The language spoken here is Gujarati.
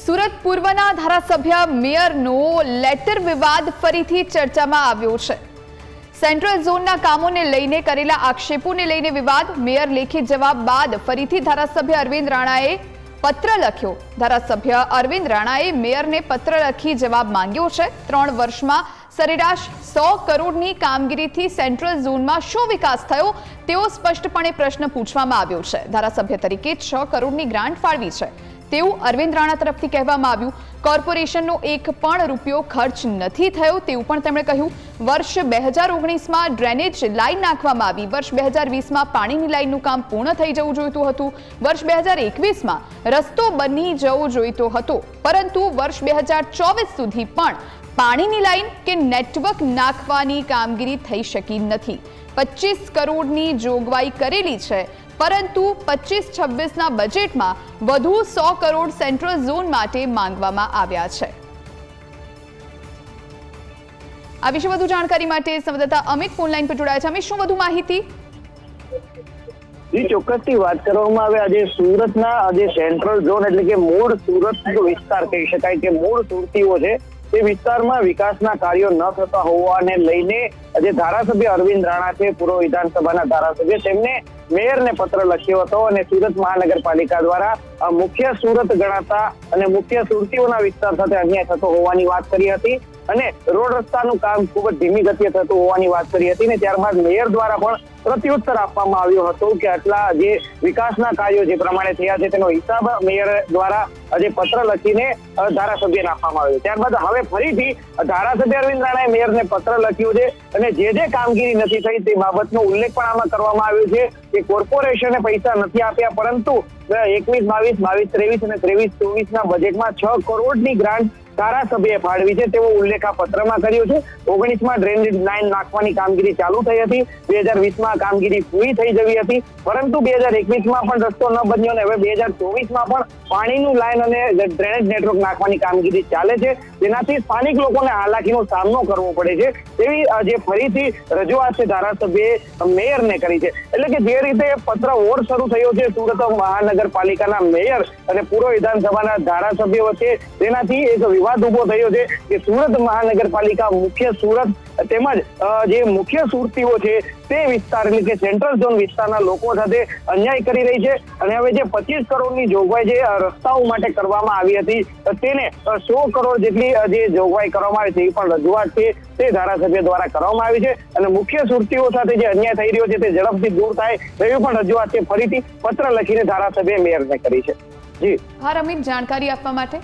સુરત પૂર્વના ધારાસભ્ય મેયરનો લેટર વિવાદ ફરીથી ચર્ચામાં આવ્યો છે। સેન્ટ્રલ ઝોનના કામોને લઈને કરેલા આક્ષેપોને લઈને વિવાદ। મેયર લેખિત જવાબ બાદ ફરીથી ધારાસભ્ય અરવિંદ રાણાએ પત્ર લખ્યો। ધારાસભ્ય અરવિંદ રાણાએ મેયરને પત્ર લખી જવાબ માંગ્યો છે। 3 વર્ષમાં સરેરાશ 100 કરોડની કામગીરીથી સેન્ટ્રલ ઝોનમાં શું વિકાસ થયો તેવો સ્પષ્ટપણે પ્રશ્ન પૂછવામાં આવ્યો છે। ધારાસભ્ય તરીકે 6 કરોડની ગ્રાન્ટ ફાળવી છે તેવું અરવિંદ રાણા તરફથી કહેવામાં આવ્યું। કોર્પોરેશનનો એક પણ રૂપિયો ખર્ચ નથી થયો તેવું પણ તેમણે કહ્યું। વર્ષ 2019માં ડ્રેનેજ લાઇન નાખવામાં આવી। વર્ષ 2020માં પાણીની લાઇનનું કામ પૂર્ણ થઈ જવું જોઈતું હતું। વર્ષ 2021માં રસ્તો બની જવો જોઈતો હતો, પરંતુ વર્ષ 2024 સુધી પણ પાણીની લાઇન કે નેટવર્ક નાખવાની કામગીરી થઈ શકી નથી। 25 કરોડની જોગવાઈ કરેલી છે, પરંતુ 25-26ના બજેટમાં વધુ 100 કરોડ સેન્ટ્રલ ઝોન માટે માંગવામાં આવ્યા છે। આ વિશે વધુ જાણકારી માટે સંવાદદાતા અમિત ફોનલાઈન પર જોડાયા છે। અમિત, શું વધુ માહિતી? ચોક્કસથી વાત કરવામાં આવે, આજે સુરતના આજે સેન્ટ્રલ ઝોન એટલે કે મૂળ સુરતનો વિસ્તાર કહી શકાય કે મૂળ સુરતીઓ છે તે વિસ્તારમાં વિકાસના કાર્યો ન થતા હોવાને લઈને આજે ધારાસભ્ય અરવિંદ રાણા છે, પૂર્વ વિધાનસભાના ધારાસભ્ય, તેમને મેયરને પત્ર લખ્યો હતો અને સુરત મહાનગરપાલિકા દ્વારા મુખ્ય સુરત ગણાતા અને મુખ્ય સુરતીઓના વિસ્તાર સાથે અન્યાય થતો હોવાની વાત કરી હતી અને રોડ રસ્તાનું કામ ખૂબ જ ધીમી ગતિએ થતું હોવાની વાત કરી હતી ને ત્યારબાદ મેયર દ્વારા પણ પ્રત્યુત્તર આપવામાં આવ્યો હતો કે આટલા જે વિકાસના કાર્યો જે પ્રમાણે થયા છે તેનો હિસાબ મેયર દ્વારા આજે પત્ર લખીને ધારાસભ્યને આપવામાં આવ્યો। ત્યારબાદ હવે ફરીથી ધારાસભ્ય અરવિંદ રાણાએ મેયરને પત્ર લખ્યો છે અને જે કામગીરી નથી થઈ તે બાબતનો ઉલ્લેખ પણ આમાં કરવામાં આવ્યો છે કે કોર્પોરેશને પૈસા નથી આપ્યા, પરંતુ 21-22, 22-23 અને 23-24ના બજેટમાં 6 કરોડની ગ્રાન્ટ ધારાસભ્યએ ફાળવી છે તેવો ઉલ્લેખ આ પત્રમાં કર્યો છે। 19માં ડ્રેનેજ લાઇન નાખવાની કામગીરી ચાલુ થઈ હતી, 2020માં કામગીરી પૂરી થઈ જવી હતી, પરંતુ 2021માં પણ રસ્તો ન બન્યો અને હવે 2024માં પણ પાણીનું લાઇન અને ડ્રેનેજ નેટવર્ક નાખવાની કામગીરી ચાલે છે, જેનાથી સ્થાનિક લોકોને હાલાકીનો સામનો કરવો પડે છે તેવી જે ફરીથી રજૂઆત છે ધારાસભ્યએ મેયરને કરી છે। એટલે કે જે રીતે પત્ર ઓર શરૂ થયો છે સુરત મહાનગરપાલિકાના મેયર અને પૂર્વ વિધાનસભાના ધારાસભ્ય વચ્ચે, તેનાથી એક વિવાદ ઉભો થયો છે કે સુરત મહાનગરપાલિકા મુખ્ય સુરત તેમજ જે મુખ્ય સુરતીઓ છે તે વિસ્તાર એટલે કે સેન્ટ્રલ ઝોન વિસ્તારના લોકો સાથે અન્યાય કરી રહી છે અને હવે જે 25 કરોડની જોગવાઈ જે રસ્તાઓ માટે કરવામાં આવી હતી તેને 100 કરોડ જેટલી જે જોગવાઈ કરવામાં આવી છે એ પણ રજૂઆત છે તે ધારાસભ્ય દ્વારા કરવામાં આવી છે અને મુખ્ય સુરતીઓ સાથે જે અન્યાય થઈ રહ્યો છે તે ઝડપથી દૂર થાય એવી પણ રજૂઆત છે ફરીથી પત્ર લખીને ધારાસભ્ય મેયરને કરી છે। જી હા, અમિત, જાણકારી આપવા માટે